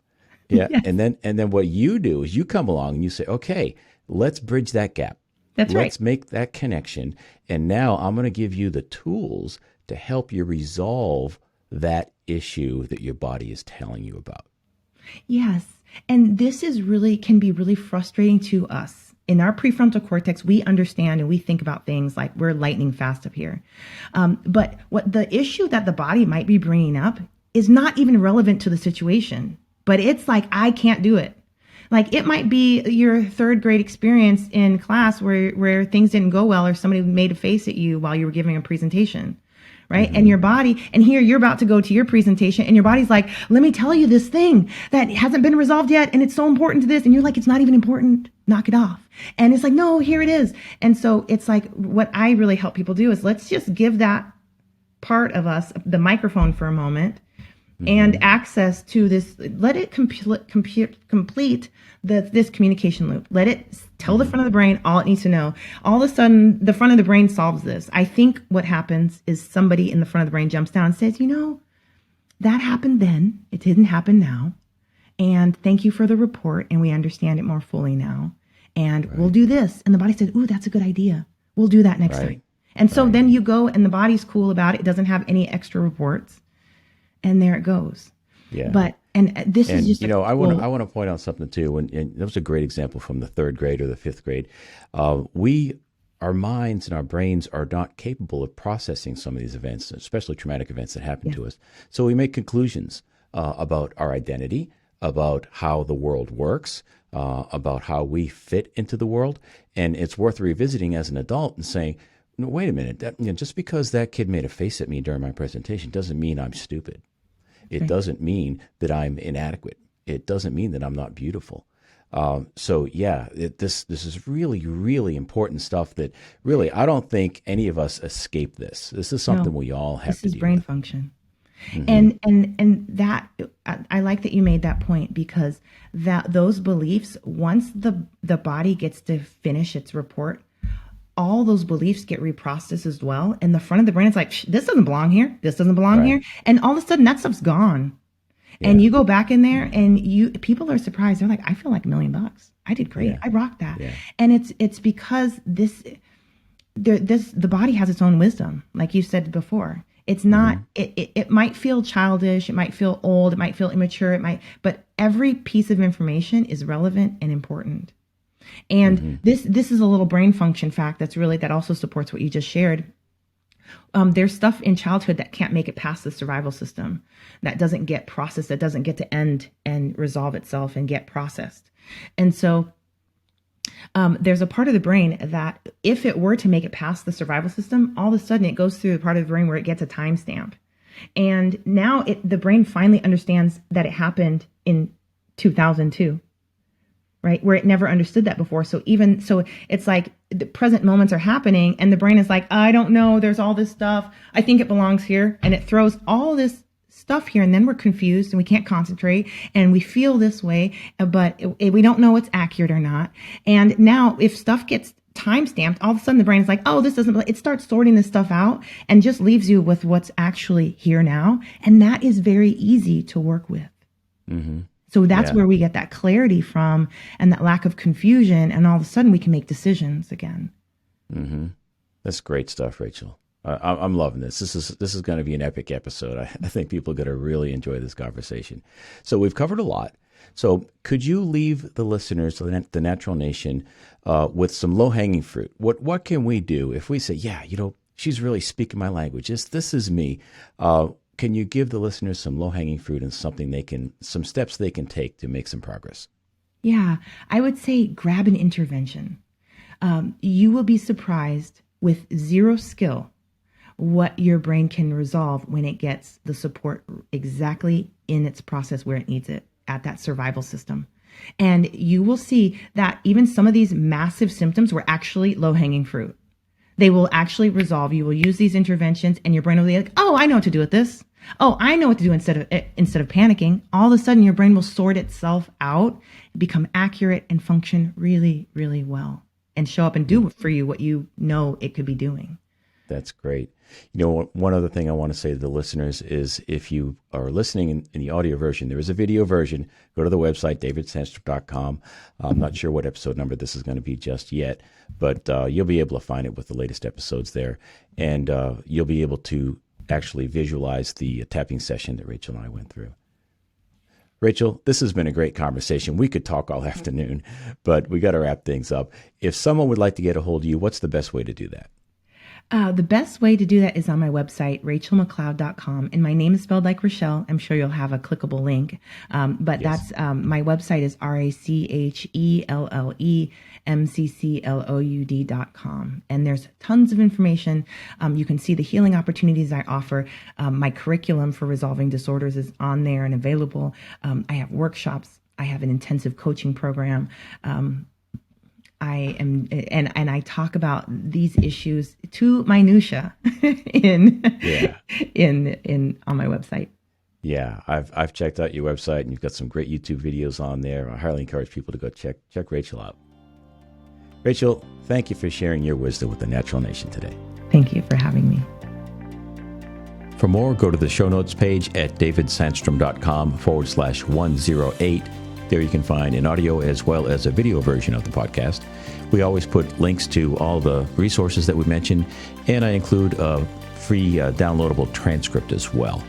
Yeah. Yes. And then what you do is you come along and you say, okay, let's bridge that gap. That's right. Let's make that connection. And now I'm going to give you the tools to help you resolve that issue that your body is telling you about. Yes. And this is really, can be really frustrating to us. In our prefrontal cortex, we understand and we think about things like we're lightning fast up here. But what the issue that the body might be bringing up is not even relevant to the situation, but it's like, I can't do it. Like, it might be your third grade experience in class where things didn't go well, or somebody made a face at you while you were giving a presentation. Right. And your body, and here you're about to go to your presentation, and your body's like, let me tell you this thing that hasn't been resolved yet. And it's so important to this. And you're like, it's not even important. Knock it off. And it's like, no, here it is. And so it's like, what I really help people do is, let's just give that part of us the microphone for a moment and access to this. Let it complete this communication loop. Let it tell the front of the brain all it needs to know. All of a sudden, the front of the brain solves this. I think what happens is somebody in the front of the brain jumps down and says, that happened then. It didn't happen now. And thank you for the report. And we understand it more fully now. And we'll do this. And the body said, ooh, that's a good idea. We'll do that next time. And so then you go, and the body's cool about it. It doesn't have any extra reports. And there it goes. Yeah. But, and this is just, I want to point out something too. And that was a great example from the third grade or the fifth grade. Our minds and our brains are not capable of processing some of these events, especially traumatic events that happen to us. So we make conclusions about our identity, about how the world works, about how we fit into the world. And it's worth revisiting as an adult and saying, no, wait a minute, just because that kid made a face at me during my presentation doesn't mean I'm stupid. It doesn't mean that I'm inadequate. It doesn't mean that I'm not beautiful. This is really, really important stuff that really, I don't think any of us escape this. This is something we all have to This is deal brain with. function. And that, I like that you made that point, because those beliefs, once the body gets to finish its report, all those beliefs get reprocessed as well. And the front of the brain is like, this doesn't belong here. This doesn't belong here. And all of a sudden that stuff's gone. Yeah. And you go back in there, and people are surprised. They're like, I feel like $1 million. I did great. Yeah. I rocked that. Yeah. And it's because the body has its own wisdom. Like you said before, it's not, it might feel childish. It might feel old. It might feel immature. But every piece of information is relevant and important. And this is a little brain function fact that also supports what you just shared. There's stuff in childhood that can't make it past the survival system, that doesn't get processed, that doesn't get to end and resolve itself and get processed. And so there's a part of the brain that, if it were to make it past the survival system, all of a sudden it goes through the part of the brain where it gets a timestamp. And now the brain finally understands that it happened in 2002. right? Where it never understood that before. So it's like the present moments are happening and the brain is like, I don't know, there's all this stuff. I think it belongs here. And it throws all this stuff here. And then we're confused and we can't concentrate and we feel this way, but we don't know what's accurate or not. And now if stuff gets time stamped, all of a sudden the brain is like, oh, this doesn't, it starts sorting this stuff out and just leaves you with what's actually here now. And that is very easy to work with. Mm-hmm. So that's where we get that clarity from and that lack of confusion. And all of a sudden we can make decisions again. Mm-hmm. That's great stuff, Rachel. I'm loving this. This is going to be an epic episode. I think people are going to really enjoy this conversation. So we've covered a lot. So could you leave the listeners, the Natural Nation, with some low-hanging fruit? What can we do if we say, yeah, she's really speaking my language. This is me. Can you give the listeners some low-hanging fruit and some steps they can take to make some progress? Yeah, I would say grab an intervention. You will be surprised with zero skill what your brain can resolve when it gets the support exactly in its process where it needs it, at that survival system. And you will see that even some of these massive symptoms were actually low-hanging fruit. They will actually resolve. You will use these interventions and your brain will be like, oh, I know what to do with this. Oh, I know what to do instead of panicking. All of a sudden your brain will sort itself out, become accurate and function really, really well and show up and do for you what you know it could be doing. That's great. One other thing I want to say to the listeners is if you are listening in the audio version, there is a video version. Go to the website, davidsandstrom.com. I'm not sure what episode number this is going to be just yet, but you'll be able to find it with the latest episodes there. And you'll be able to actually visualize the tapping session that Rachel and I went through. Rachel, this has been a great conversation. We could talk all afternoon, but we got to wrap things up. If someone would like to get a hold of you, what's the best way to do that? The best way to do that is on my website, rachelmcleod.com. And my name is spelled like Rochelle. I'm sure you'll have a clickable link. But yes. That's my website is RACHELLEMCCLOUD.com. And there's tons of information. You can see the healing opportunities I offer. My curriculum for resolving disorders is on there and available. I have workshops. I have an intensive coaching program. I am, and I talk about these issues to minutia on my website. Yeah, I've checked out your website and you've got some great YouTube videos on there. I highly encourage people to go check Rachel out. Rachel, thank you for sharing your wisdom with the Natural Nation today. Thank you for having me. For more, go to the show notes page at davidsandstrom.com/108. There you can find an audio as well as a video version of the podcast. We always put links to all the resources that we mentioned, and I include a free downloadable transcript as well.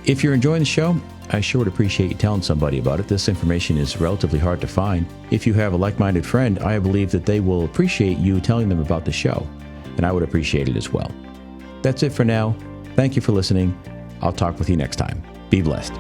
If you're enjoying the show, I sure would appreciate you telling somebody about it. This information is relatively hard to find. If you have a like-minded friend, I believe that they will appreciate you telling them about the show, and I would appreciate it as well. That's it for now. Thank you for listening. I'll talk with you next time. Be blessed.